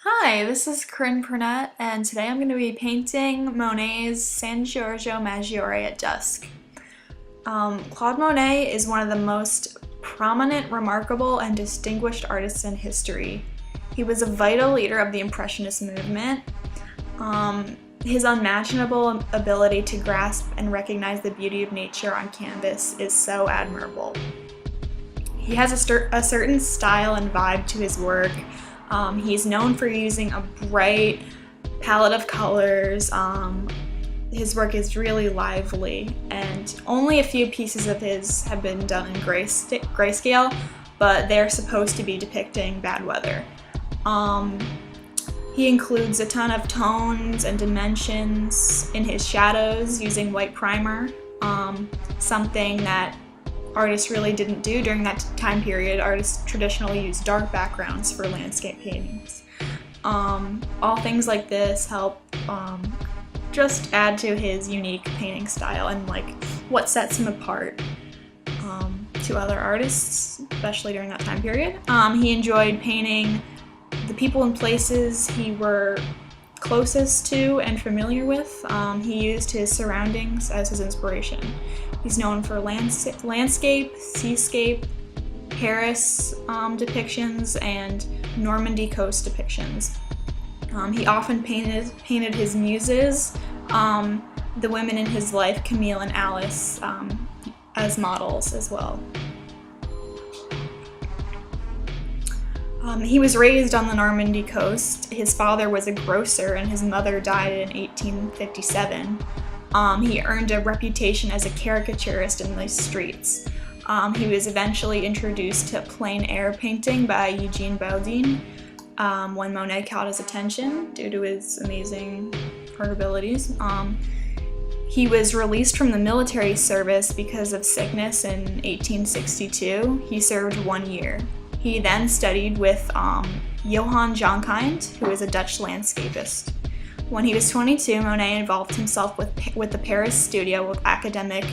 Hi, this is Corinne Purnett, and today I'm going to be painting Monet's San Giorgio Maggiore at dusk. Claude Monet is one of the most prominent, remarkable, and distinguished artists in history. He was a vital leader of the Impressionist movement. His unmatchable ability to grasp and recognize the beauty of nature on canvas is so admirable. He has a certain style and vibe to his work. He's known for using a bright palette of colors. His work is really lively, and only a few pieces of his have been done in grayscale, but they're supposed to be depicting bad weather. He includes a ton of tones and dimensions in his shadows using white primer, something that artists really didn't do during that time period. Artists traditionally used dark backgrounds for landscape paintings. All things like this help just add to his unique painting style and what sets him apart to other artists, especially during that time period. He enjoyed painting the people and places he were closest to and familiar with. He used his surroundings as his inspiration. He's known for landscape, seascape, Paris depictions, and Normandy coast depictions. He often painted his muses, the women in his life, Camille and Alice, as models as well. He was raised on the Normandy coast. His father was a grocer and his mother died in 1857. He earned a reputation as a caricaturist in the streets. He was eventually introduced to plein air painting by Eugene Boudin when Monet caught his attention due to his amazing art abilities. He was released from the military service because of sickness in 1862. He served 1 year. He then studied with Johann Jonkind, who was a Dutch landscapist. When he was 22, Monet involved himself with the Paris studio with academic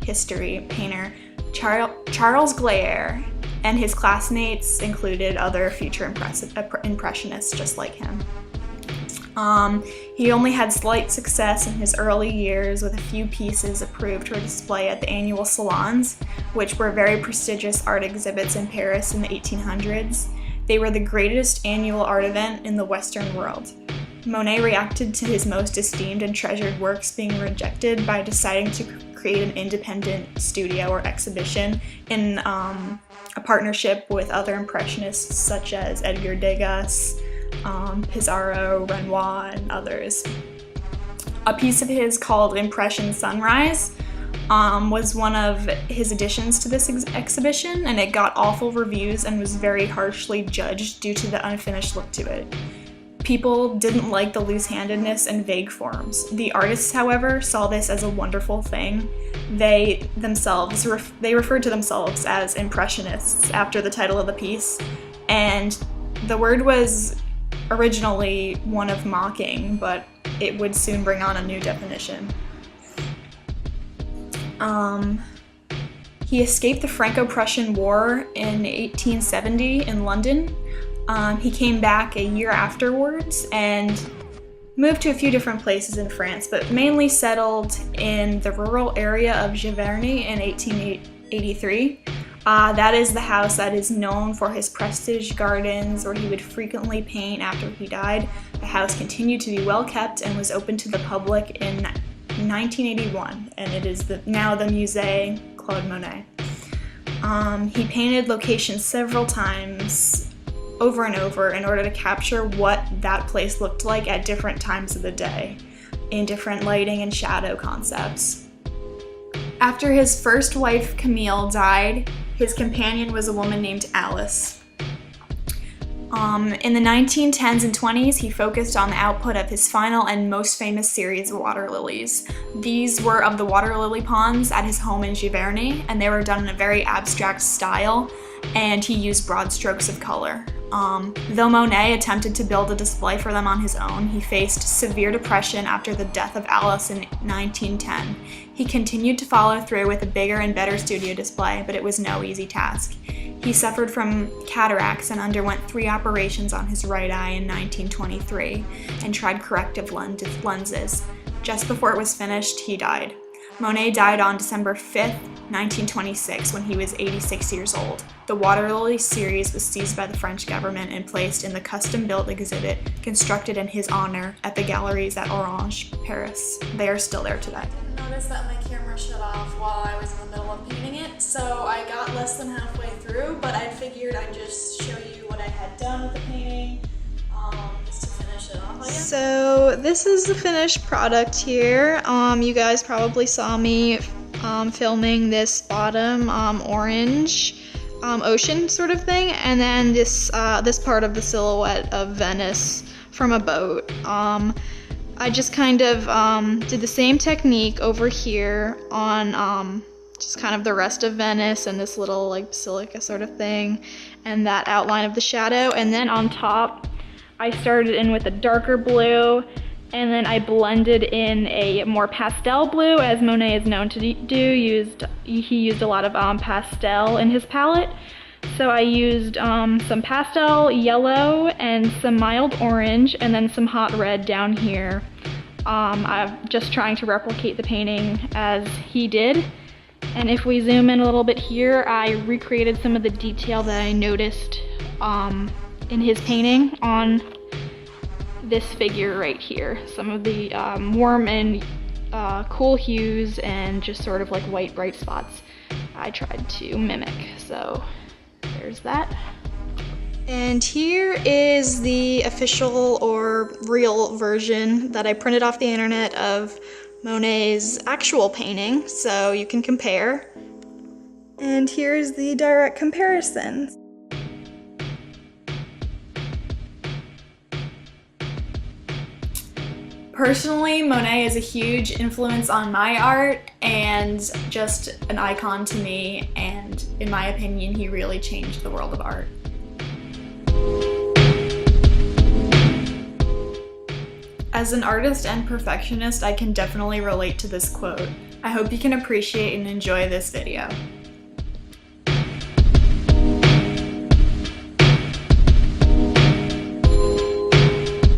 history painter Charles Glayer, and his classmates included other future impressionists just like him. He only had slight success in his early years, with a few pieces approved for display at the annual salons, which were very prestigious art exhibits in Paris in the 1800s. They were the greatest annual art event in the Western world. Monet reacted to his most esteemed and treasured works being rejected by deciding to create an independent studio or exhibition in a partnership with other impressionists such as Edgar Degas, Pissarro, Renoir, and others. A piece of his called Impression Sunrise was one of his additions to this exhibition, and it got awful reviews and was very harshly judged due to the unfinished look to it. People didn't like the loose-handedness and vague forms. The artists, however, saw this as a wonderful thing. They referred to themselves as Impressionists after the title of the piece, and the word was originally one of mocking, but it would soon bring on a new definition. He escaped the Franco-Prussian War in 1870 in London. He came back a year afterwards and moved to a few different places in France, but mainly settled in the rural area of Giverny in 1883. That is the house that is known for his prestige gardens, where he would frequently paint after he died. The house continued to be well kept and was open to the public in 1981, and it is now the Musée Claude Monet. He painted locations several times over and over in order to capture what that place looked like at different times of the day, in different lighting and shadow concepts. After his first wife, Camille, died, his companion was a woman named Alice. In the 1910s and 20s, he focused on the output of his final and most famous series of water lilies. These were of the water lily ponds at his home in Giverny, and they were done in a very abstract style, and he used broad strokes of color. Though Monet attempted to build a display for them on his own, he faced severe depression after the death of Alice in 1910. He continued to follow through with a bigger and better studio display, but it was no easy task. He suffered from cataracts and underwent 3 operations on his right eye in 1923 and tried corrective lenses. Just before it was finished, he died. Monet died on December 5th, 1926, when he was 86 years old. The Water Lily series was seized by the French government and placed in the custom-built exhibit constructed in his honor at the galleries at Orange, Paris. They are still there today. I noticed that my camera shut off while I was in the middle of painting it, so I got less than halfway through, but I figured I'd just show you what I had done with the painting, just to finish it off, I guess. So this is the finished product here. You guys probably saw me filming this bottom orange ocean sort of thing, and then this part of the silhouette of Venice from a boat. I just kind of did the same technique over here on just kind of the rest of Venice and this little like basilica sort of thing and that outline of the shadow, and then on top I started in with a darker blue, and then I blended in a more pastel blue, as Monet is known to do. He used a lot of pastel in his palette. So I used some pastel yellow and some mild orange and then some hot red down here. I'm just trying to replicate the painting as he did. And if we zoom in a little bit here, I recreated some of the detail that I noticed in his painting on this figure right here. Some of the warm and cool hues and just sort of like white bright spots I tried to mimic. So there's that. And here is the official or real version that I printed off the internet of Monet's actual painting, so you can compare. And here's the direct comparison. Personally, Monet is a huge influence on my art and just an icon to me, and in my opinion, he really changed the world of art. As an artist and perfectionist, I can definitely relate to this quote. I hope you can appreciate and enjoy this video.